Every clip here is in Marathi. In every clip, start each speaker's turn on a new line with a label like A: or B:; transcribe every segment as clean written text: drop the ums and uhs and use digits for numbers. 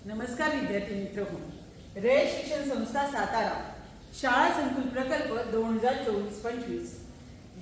A: नमस्कार विद्यार्थी मित्रहो, रयत शिक्षण संस्था सातारा शाळा संकुल प्रकल्प 2024-25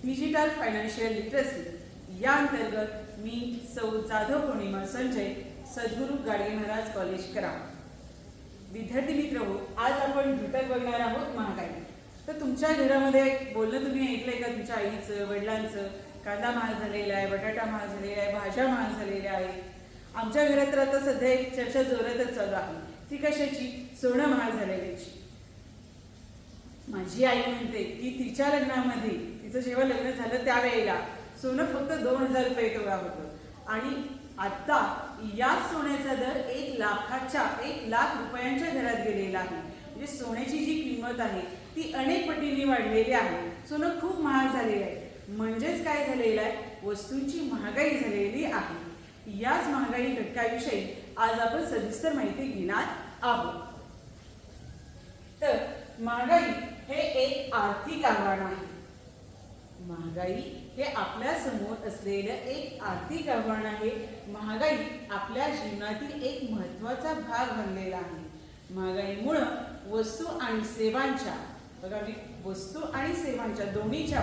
A: डिजिटल फायनान्शियल लिटरसी या अंतर्गत मी सौ जाधव पौर्णिमा संजय सद्गुरू गाडगे महाराज कॉलेज कराड. विद्यार्थी मित्रहो, आज आपण घटक बघणार आहोत महागाई. तर तुमच्या घरामध्ये बोलणं तुम्ही ऐकलंय का? तुमच्या आईचं, वडिलांचं कांदा महाग झालेला आहे, बटाटा महाग झालेला आहे, भाज्या महाग झालेल्या आहेत. आमच्या घरात तर आता सध्या एक चर्चा जोरातच चालू आहे. ती कशाची? सोनं महाग झालेल्याची. माझी आई म्हणते की तिच्या लग्नामध्ये, तिचं जेव्हा लग्न झालं त्यावेळेला सोनं फक्त 2000 रुपये तोळा होतं आणि आता या सोन्याचा दर 1 लाख रुपयांच्या घरात गेलेला आहे. म्हणजे सोन्याची जी किंमत आहे ती अनेक पटीने वाढलेली आहे. सोनं खूप महाग झालेलं आहे. म्हणजेच काय झालेलं आहे? वस्तूंची महागाई झालेली आहे. याच महागाई घटकाविषयी आज आपण सविस्तर माहिती घेणार आहोत. तर महागाई हे एक आर्थिक आव्हान आहे. महागाई हे आपल्या समोर असलेलं एक आर्थिक आव्हान आहे. महागाई आपल्या जीवनातील एक महत्त्वाचा भाग बनलेला आहे. महागाईमुळे वस्तू आणि सेवांच्या दोन्हीच्या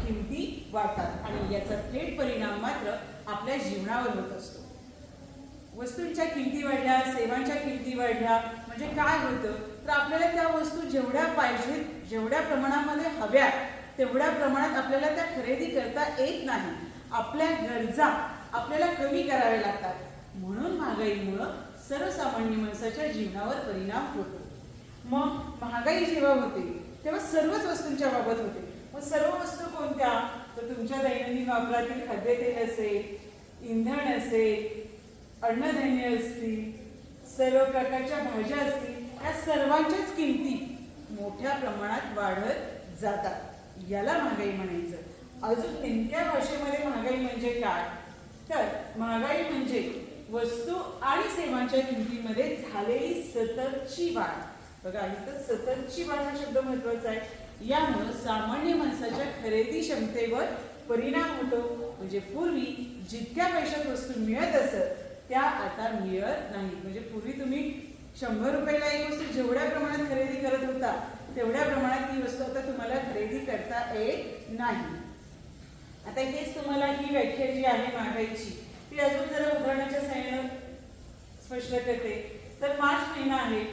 A: किमती वाढतात आणि याचा थेट परिणाम मात्र आपल्या जीवनावर होत असतो. वस्तूंच्या किमती वाढल्या, सेवांच्या किमती वाढल्या म्हणजे काय होतं? तर आपल्याला त्या वस्तू जेवढ्या पाहिजेत, जेवढ्या प्रमाणामध्ये हव्या तेवढ्या प्रमाणात आपल्याला त्या खरेदी करता येत नाही. आपल्या गरजा आपल्याला कमी कराव्या लागतात. म्हणून महागाईमुळे सर्वसामान्य माणसाच्या जीवनावर परिणाम होतो. मग महागाई जेव्हा होते तेव्हा सर्वच वस्तूंच्या बाबत होते. मग सर्व वस्तू कोणत्या? तर तुमच्या दैनंदिन वापरातील खाद्यतेल असेल, इंधन असेल, अन्नधान्य असतील, सर्व प्रकारच्या भाज्या असतील, या सर्वांच्याच किमती मोठ्या प्रमाणात वाढत जातात. याला महागाई म्हणायचं. अजून नेमक्या भाषेमध्ये महागाई म्हणजे काय? तर महागाई म्हणजे वस्तू आणि सेवांच्या किमतीमध्ये झालेली सततची वाढ. बघा, इथं सततची वाढ हा शब्द महत्वाचा आहे. यामुळे सामान्य माणसाच्या खरेदी क्षमतेवर परिणाम होतो. म्हणजे पूर्वी जितक्या पैशात वस्तू मिळत असत त्या आता मिळत नाही. म्हणजे पूर्वी तुम्ही 100 रुपयाला एक वस्तू जेवढ्या प्रमाणात खरेदी करत होता तेवढ्या प्रमाणात ती वस्तू आता तुम्हाला खरेदी करता येत नाही. आता हेच तुम्हाला ही व्याख्या जी आहे महागाईची ती अजून जरा उदाहरणाच्या सहाय्याने स्पष्ट करते. तर मार्च महिना आहे.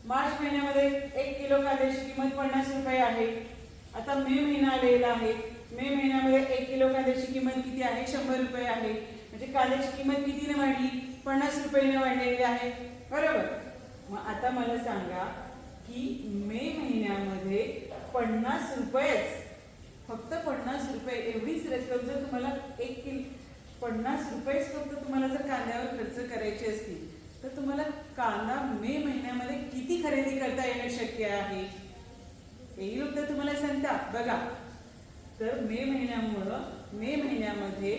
A: मार्च महिन्यामध्ये 1 किलो कांद्याची किंमत 50 रुपये आहे. आता मे महिना आलेला आहे. मे महिन्यामध्ये 1 किलो कांद्याची किंमत किती आहे? 100 रुपये आहे. म्हणजे कांद्याची किंमत कितीने वाढली? 50 रुपयाने वाढलेली आहे. बरोबर. मग आता मला सांगा की मे महिन्यामध्ये 50 रुपयेच, फक्त 50 रुपये एवढीच रक्कम जर तुम्हाला 50 रुपयेच फक्त तुम्हाला जर कांद्यावर खर्च करायचे असतील तर तुम्हाला कांदा मे महिन्यामध्ये किती खरेदी करता येणं शक्य आहे? हेही उत्तर तुम्हाला सांगता. बघा, तर मे महिन्यामध्ये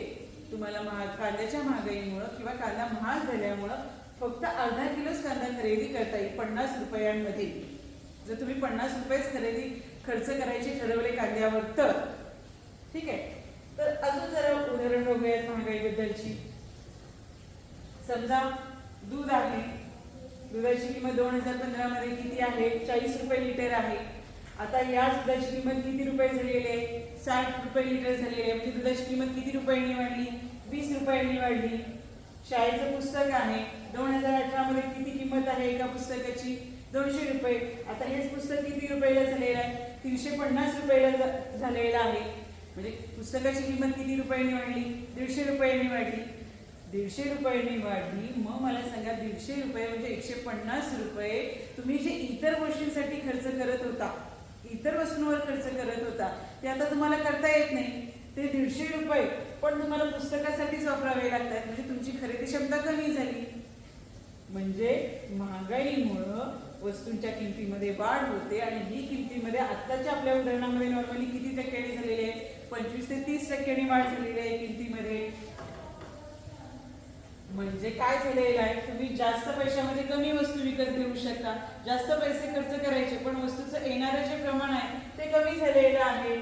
A: तुम्हाला कांद्याच्या महागाईमुळे किंवा कांदा महाग झाल्यामुळं फक्त अर्धा किलोच कांदा खरेदी करता येईल 50 रुपयांमध्ये. जर तुम्ही 50 रुपयेच खर्च करायचे ठरवले कांद्यावर तर ठीक आहे. तर अजून जरा उदाहरण बघूयात महागाईबद्दलची. समजा दूध आहे. दुधाची किंमत 2015 मध्ये किती आहे? 40 रुपये लिटर आहे. आता या दुधाची किंमत किती रुपये झालेली आहे? 60 रुपये लिटर झालेली आहे. म्हणजे दुधाची किंमत किती रुपयांनी वाढली? 20 रुपयांनी वाढली. शाळेचं पुस्तक आहे. 2018 मध्ये किती किंमत आहे एका पुस्तकाची? 200 रुपये. आता हेच पुस्तक किती रुपयाला झालेलं आहे? 350 रुपयाला झालेलं आहे. म्हणजे पुस्तकाची किंमत किती रुपयांनी वाढली? 150 रुपयांनी वाढली. 150 रुपयांनी वाढली. मग मला सांगा, 150 रुपये म्हणजे 150 रुपये तुम्ही जे इतर गोष्टींसाठी खर्च करत होता, इतर वस्तूंवर खर्च करत होता, ते आता तुम्हाला करता येत नाही. ते 150 रुपये पण तुम्हाला पुस्तकासाठीच वापरावे लागतात. म्हणजे तुमची खरेदी क्षमता कमी झाली. म्हणजे महागाईमुळं वस्तूंच्या किमतीमध्ये वाढ होते आणि ही किमतीमध्ये आत्ताच्या आपल्या उदाहरणामध्ये नॉर्मली किती टक्क्यांनी झालेली आहे? 25 ते 30% वाढ झालेली आहे किमतीमध्ये. म्हणजे काय झालेलं आहे? तुम्ही जास्त पैशामध्ये कमी वस्तू विकत घेऊ शकता. जास्त पैसे खर्च करायचे पण वस्तूचं येणारं जे प्रमाण आहे ते कमी झालेलं आहे.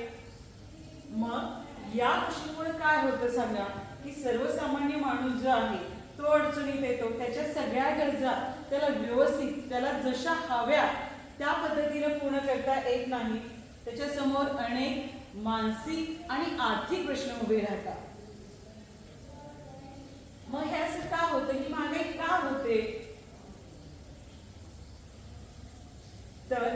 A: मग या गोष्टीमुळे काय होतं सांगा की सर्वसामान्य माणूस जो आहे तो अडचणीत येतो, त्याच्या सगळ्या गरजा त्याला व्यवस्थित त्याला जशा हव्या त्या पद्धतीने पूर्ण करता येत नाही. त्याच्यासमोर अनेक मानसिक आणि आर्थिक प्रश्न उभे राहतात. मग हे असं का होतं, ही महागाई का होते? तर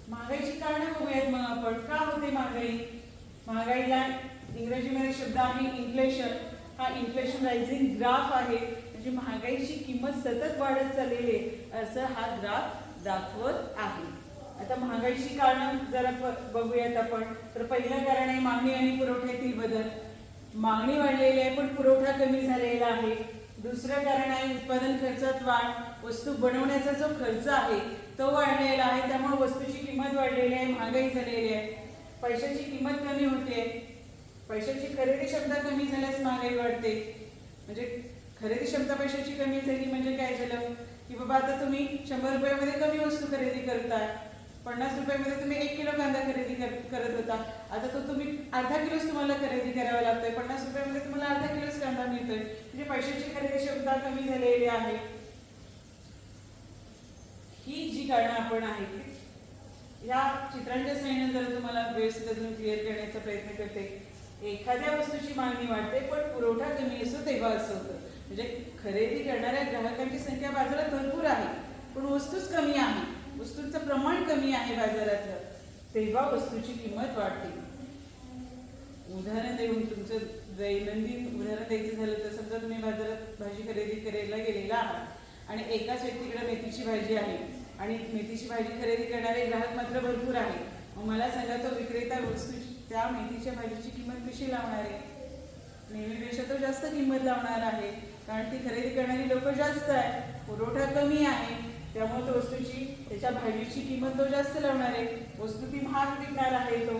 A: महागाईची कारणं बघूयात. मग आपण का होते महागाई? महागाईला इंग्रजीमध्ये शब्द आहे इन्फ्लेशन. हा इन्फ्लेशन रायझिंग ग्राफ आहे, म्हणजे महागाईची किंमत सतत वाढत चाललेली आहे असं हा ग्राफ दाखवत आहे. आता महागाईची कारणं जरा बघूयात आपण. तर पहिलं कारण आहे मागणी आणि पुरवठ्यातील बदल. मागणी वाढलेली आहे पण पुरवठा कमी झालेला आहे. दुसरं कारण आहे उत्पादन खर्चात वाढ. वस्तू बनवण्याचा जो खर्च आहे तो वाढलेला आहे, त्यामुळे वस्तूची किंमत वाढलेली आहे, महागाई झालेली आहे. पैशाची किंमत कमी होते, पैशाची खरेदी क्षमता कमी झाल्यास महागाई वाढते. म्हणजे खरेदी क्षमता पैशाची कमी झाली म्हणजे काय झालं की बाबा आता तुम्ही 100 रुपयामध्ये कमी वस्तू खरेदी करताय. 50 रुपयामध्ये तुम्ही 1 किलो कांदा खरेदी करत होता, आता तो तुम्ही अर्धा किलोच तुम्हाला खरेदी करावा लागतोय. 50 रुपयामध्ये तुम्हाला अर्धा किलोच कांदा मिळतोय, म्हणजे पैशाची खरेदी क्षमता कमी झालेली आहे. ही जी कारणं आपण आहेत या चित्रांच्या साहाय्याने जर तुम्हाला व्यवस्थित अजून क्लिअर करण्याचा प्रयत्न करते. एखाद्या वस्तूची मागणी वाढते पण पुरवठा कमी असतो तेव्हा असं होतं. म्हणजे खरेदी करणाऱ्या ग्राहकांची संख्या बाजारात भरपूर आहे पण वस्तूच कमी आहे, वस्तूंचं प्रमाण कमी आहे बाजारातलं, तेव्हा वस्तूची किंमत वाढते. उदाहरण देऊन तुमचं दैनंदिन उदाहरण द्यायचं झालं तर समजा तुम्ही बाजारात भाजी खरेदी करायला गेलेला आहात आणि एकाच व्यक्तीकडे मेथीची भाजी आहे आणि मेथीची भाजी खरेदी करणारे ग्राहक मात्र भरपूर आहे. मग मला सांगा तो विक्रेता वस्तू त्या मेथीच्या भाजीची किंमत कशी लावणार आहे? नेहमीपेक्षा तो जास्त किंमत लावणार आहे, कारण ती खरेदी करणारी लोक जास्त आहे, पुरवठा कमी आहे, त्यामुळे तो वस्तूची त्याच्या भाजीची किंमत तो जास्त लावणार आहे, वस्तू ती महाग विकणार आहे तो.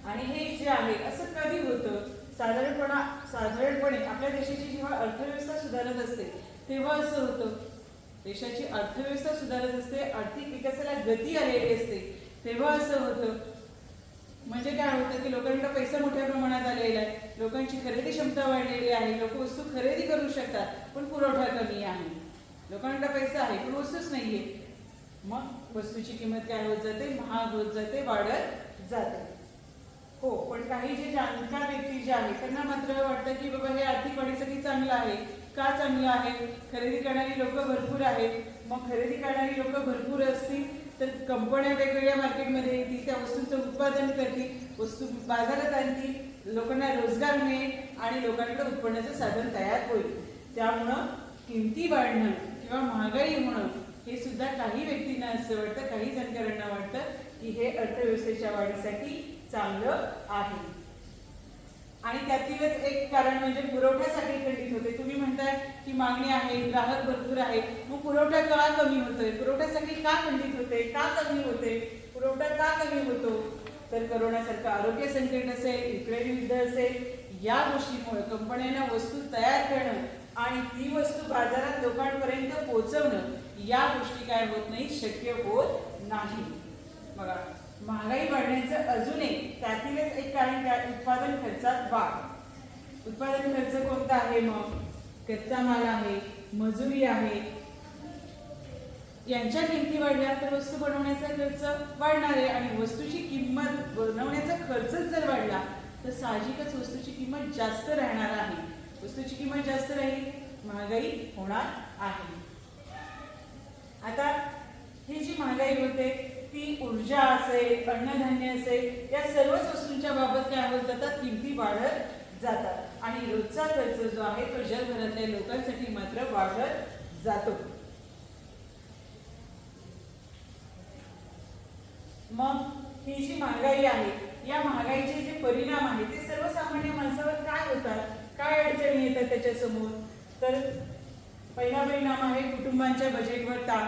A: आणि हे जे आहे असं कधी होतं? साधारणपणे आपल्या देशाची जेव्हा अर्थव्यवस्था सुधारत असते तेव्हा असं होतं. देशाची अर्थव्यवस्था सुधारत असते, आर्थिक विकासाला गती आलेली असते तेव्हा असं होतं. म्हणजे काय होतं की लोकांकडे पैसा मोठ्या प्रमाणात आलेला आहे, लोकांची खरेदी क्षमता वाढलेली आहे, लोक वस्तू खरेदी करू शकतात पण पुरवठा कमी आहे. लोकांकडे पैसा आहे पण वस्तूच नाहीये, मग वस्तूची किंमत काय होत जाते? महाग होत जाते, वाढत जाते. हो, पण काही जे जाणकार व्यक्ती जे आहेत त्यांना मात्र वाटतं की बाबा हे आर्थिक वाढीसाठी चांगलं आहे. का चांगलं आहे? खरेदी करणारी लोक भरपूर आहेत, मग खरेदी करणारी लोक भरपूर असतील तर कंपन्या वेगवेगळ्या मार्केटमध्ये येतील, त्या वस्तूंचं उत्पादन करतील, वस्तू बाजारात आणतील, लोकांना रोजगार मिळेल आणि लोकांकडे उत्पन्नाचं साधन तयार होईल. त्यामुळं किमती वाढणं किंवा महागाई होणं हे सुद्धा काही व्यक्तींना असं वाटतं, काही जाणकारांना वाटतं की हे अर्थव्यवस्थेच्या वाढीसाठी चांगलं आहे. आणि त्यातीलच एक कारण म्हणजे पुरवठ्यासाठी खंडित होते. तुम्ही म्हणताय की मागणी आहे, ग्राहक भरपूर आहे, मग पुरवठा का कमी होतोय? पुरवठ्यासाठी का खंडित होते, का कमी होते, पुरवठा का कमी होतो? तर करोनासारखं आरोग्य संकट असेल, युक्रेन युद्ध असेल, या गोष्टीमुळे कंपन्यांना वस्तू तयार करणं आणि ती वस्तू बाजारात लोकांपर्यंत पोहोचवणं या गोष्टी काय होत नाही, शक्य होत नाही. बघा, महागाई वाढण्याचं अजून एक त्यातीलच एक कारण काय? उत्पादन खर्चात वाढ. उत्पादन खर्च कोणता आहे? मग कच्चा माल आहे, मजुरी आहे, यांच्या किमती वाढल्या तर वस्तू बनवण्याचा खर्च वाढणार आहे आणि वस्तूची किंमत बनवण्याचा खर्चच जर वाढला तर साहजिकच वस्तूची किंमत जास्त राहणार आहे. वस्तूची किंमत जास्त राहील, महागाई होणार आहे. आता ही जी महागाई होते ती ऊर्जा असेल, अन्नधान्य असेल, या सर्वच वस्तूंच्या बाबत काय होत जातात? किमती वाढत जातात आणि रोजचा खर्च जो आहे तो जगभरातल्या लोकांसाठी मात्र वाढत जातो. मग ही जी महागाई आहे या महागाईचे जे परिणाम आहेत ते सर्वसामान्य माणसावर काय होतात, काय अडचणी येतात त्याच्यासमोर? तर पहिला परिणाम आहे कुटुंबांच्या बजेटवर ताण.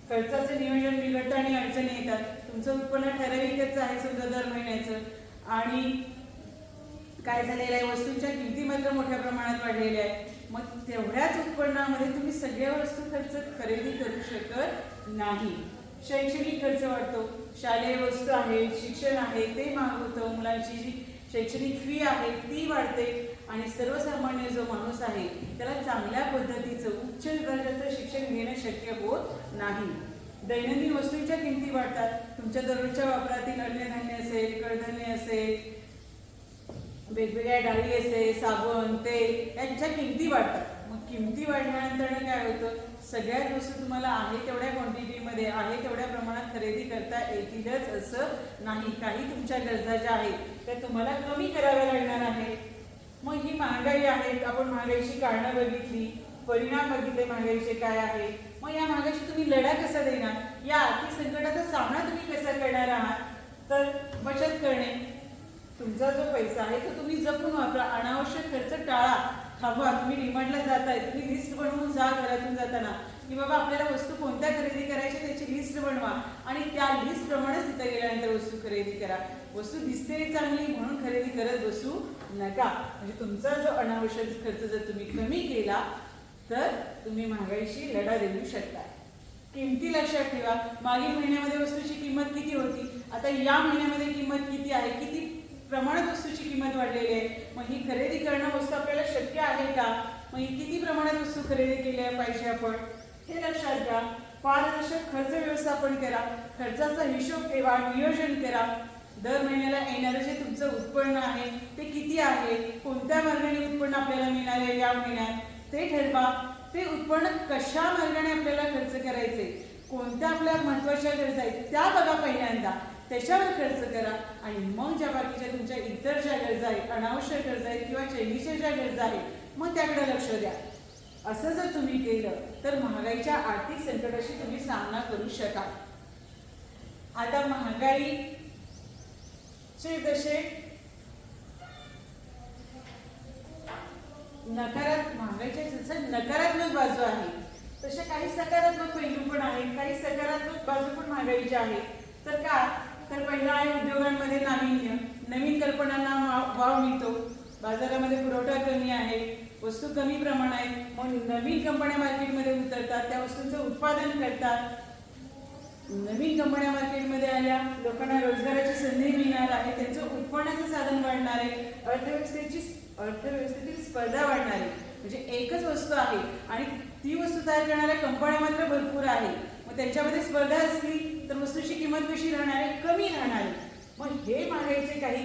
A: खर्चाचं नियोजन बिघडतं आणि अडचणी येतात. तुमचं उत्पन्न ठराविकच आहे समजा दर महिन्याचं आणि काय झालेलं आहे, वस्तूंच्या किमती मात्र मोठ्या प्रमाणात वाढलेल्या आहेत. मग तेवढ्याच उत्पन्नामध्ये तुम्ही सगळ्या वस्तू खर्च खरेदी करू शकत नाही. शैक्षणिक खर्च वाढतो, शालेय वस्तू आहे, शिक्षण आहे ते महाग होतं, मुलांची जी शैक्षणिक फी आहे ती वाढते आणि सर्वसामान्य जो माणूस आहे त्याला चांगल्या पद्धतीचं उच्च दर्जाचं शिक्षण घेणं शक्य होत नाही. दैनंदिन वस्तूंच्या किमती वाढतात. तुमच्या दररोजच्या वापरातील अन्नधान्य असेल, कडधान्य असेल, वेगवेगळ्या डाळी असेल, साबण, तेल यांच्या किमती वाढतात. मग किमती वाढल्यानंतर काय होतं, सगळ्याच वस्तू तुम्हाला आहे तेवढ्या क्वांटिटीमध्ये आहे तेवढ्या प्रमाणात खरेदी करता येतीलच असं नाही. काही तुमच्या गरजा ज्या आहेत त्या तुम्हाला कमी कराव्या लागणार आहेत. मग ही महागाई आहे. आपण महागाईची कारणं बघितली, परिणाम बघितले महागाईचे काय आहे. मग या महागाईशी तुम्ही लढा कसा देणार, या आर्थिक संकटाचा सामना तुम्ही कसा करणार आहात. तर बचत करणे, तुमचा जो पैसा आहे तो तुम्ही जपून वापरा. अनावश्यक खर्च टाळा, थांबवा. तुम्ही डिमांडला जाताय, तुम्ही लिस्ट बनवून जा घरातून जाताना की बाबा आपल्याला वस्तू कोणत्या खरेदी करायची त्याची लिस्ट बनवा आणि त्या लिस्ट प्रमाणेच तिथे गेल्यानंतर वस्तू खरेदी करा. वस्तू दिसते चांगली म्हणून खरेदी करत बसू नका. म्हणजे तुमचा जो अनावश्यक खर्च जर तुम्ही कमी केला तर तुम्ही महागाईशी लढा देऊ शकता. किमती लक्षात ठेवा. मागील महिन्यामध्ये वस्तूची किंमत किती होती, आता या महिन्यामध्ये किंमत किती आहे, किती प्रमाणात वस्तूची किंमत वाढलेली आहे. मग ही खरेदी करणं वस्तू आपल्याला शक्य आहे का, मग ही किती प्रमाणात वस्तू खरेदी केल्या पाहिजे आपण हे लक्षात घ्या. पारदर्शक खर्च व्यवस्थापन करा. खर्चाचा हिशोब ठेवा, नियोजन करा. दर महिन्याला येणारं जे तुमचं उत्पन्न आहे ते किती आहे, कोणत्या मार्गाने उत्पन्न आपल्याला मिळणार आहे या महिन्यात ते ठरवा. ते उत्पन्न कशा मार्गाने आपल्याला खर्च करायचे, कोणत्या आपल्या महत्त्वाच्या गरजा आहेत त्या बघा पहिल्यांदा, त्याच्यावर खर्च करा. आणि मग ज्या बाकीच्या तुमच्या इतर ज्या गरजा आहेत, अनावश्यक गरजा आहेत किंवा चैनीच्या ज्या गरजा आहेत मग त्याकडे लक्ष द्या. असं जर तुम्ही केलं तर महागाईच्या आर्थिक संकटाशी तुम्ही सामना करू शकाल. आता महागाईचे जसे महागाईच्या जसं नकारात्मक बाजू आहे तसे काही सकारात्मक पैलू पण आहेत, काही सकारात्मक बाजू पण महागाईच्या आहेत. तर का, तर पहिला आहे उद्योगांमध्ये नाविन्य. नवीन कल्पनांना वाव मिळतो. बाजारामध्ये पुरवठा कमी आहे, वस्तू कमी प्रमाण आहे, मग नवीन कंपन्या मार्केटमध्ये उतरतात, त्या वस्तूंचं उत्पादन करतात. नवीन कंपन्या मार्केटमध्ये आल्या, लोकांना रोजगाराची संधी मिळणार आहे, त्यांचं उत्पन्नाचं साधन वाढणार आहे, अर्थव्यवस्थेतील स्पर्धा वाढणार आहे. म्हणजे एकच वस्तू आहे आणि ती वस्तू तयार करणाऱ्या कंपन्या मात्र भरपूर आहे. मग त्यांच्यामध्ये स्पर्धा असली तर वस्तूची किंमत कशी राहणार आहे, कमी राहणार आहे. मग हे महागाईचे काही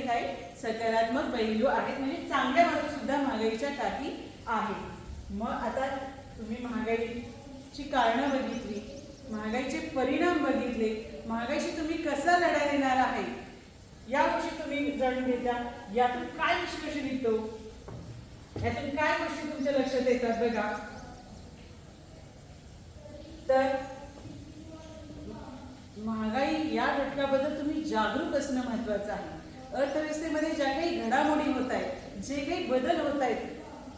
A: सकारात्मक पैलू आहेत, म्हणजे चांगल्या बाजू सुद्धा महागाईच्या काही आहेत. मग आता तुम्ही महागाईची कारणं बघितली, महागाईचे परिणाम बघितले, महागाईशी तुम्ही कसा लढा देणार आहे या गोष्टी तुम्ही जाणून घेतल्या. यातून काय निष्कर्ष निघतो, यातून काय गोष्टी तुमच्या लक्षात येतात बघा. तर महागाई या घटकाबद्दल तुम्ही जागरूक असणं महत्वाचं आहे. अर्थव्यवस्थेमध्ये ज्या काही घडामोडी होत आहेत, जे काही बदल होत आहेत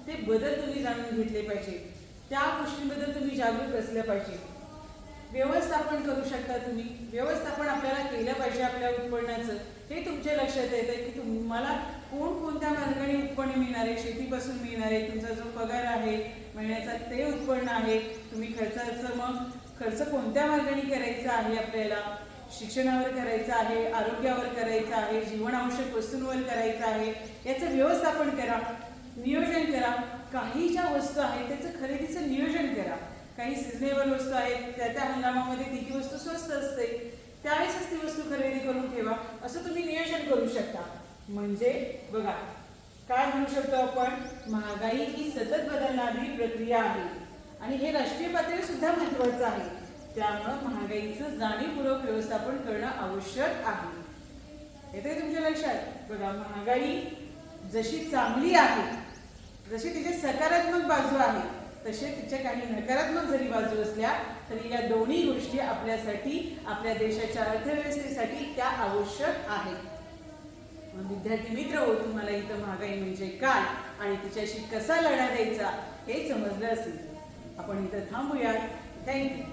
A: ते बदल तुम्ही जाणून घेतले पाहिजे. त्या गोष्टींबद्दल तुम्ही जागरूक असलं पाहिजे. व्यवस्थापन करू शकता तुम्ही. व्यवस्थापन आपल्याला केलं पाहिजे आपल्या उत्पन्नाचं. हे तुमच्या लक्षात येतं की तुम्हाला कोणत्या मार्गाने उत्पन्न मिळणार आहे. शेतीपासून मिळणार आहे, तुमचा जो पगार आहे महिन्याचा ते उत्पन्न आहे. तुम्ही खर्च कोणत्या मार्गाने करायचा आहे, आपल्याला शिक्षणावर करायचं आहे, आरोग्यावर करायचं आहे, जीवनावश्यक वस्तूंवर करायचं आहे, याचं व्यवस्थापन करा, नियोजन करा. काही ज्या वस्तू आहेत त्याचं खरेदीचं नियोजन करा. काही सिजनेबल वस्तू आहेत, त्या हंगामामध्ये ती वस्तू स्वस्त असते, त्यावेळेसच ती वस्तू खरेदी करून ठेवा. असं तुम्ही नियोजन करू शकता. म्हणजे बघा काय म्हणू शकतो आपण, महागाई ही सतत बदलणारी प्रक्रिया आहे आणि हे राष्ट्रीय पातळीवर सुद्धा महत्त्वाचं आहे. त्यामुळं महागाईचं जाणीवपूर्वक व्यवस्थापन करणं आवश्यक आहे. येते तुमच्या लक्षात. बघा महागाई जशी चांगली आहे, जशी तिचे सकारात्मक बाजू आहे, तसे तिच्या काही नकारात्मक जरी बाजू असल्या तरी या दोन्ही गोष्टी आपल्यासाठी, आपल्या देशाच्या अर्थव्यवस्थेसाठी त्या आवश्यक आहेत. विद्यार्थी मित्र हो, तुम्हाला इथं महागाई म्हणजे काय आणि तिच्याशी कसा लढा द्यायचा हे समजलं असेल. आपण इथं थांबूयात. थँक्यू.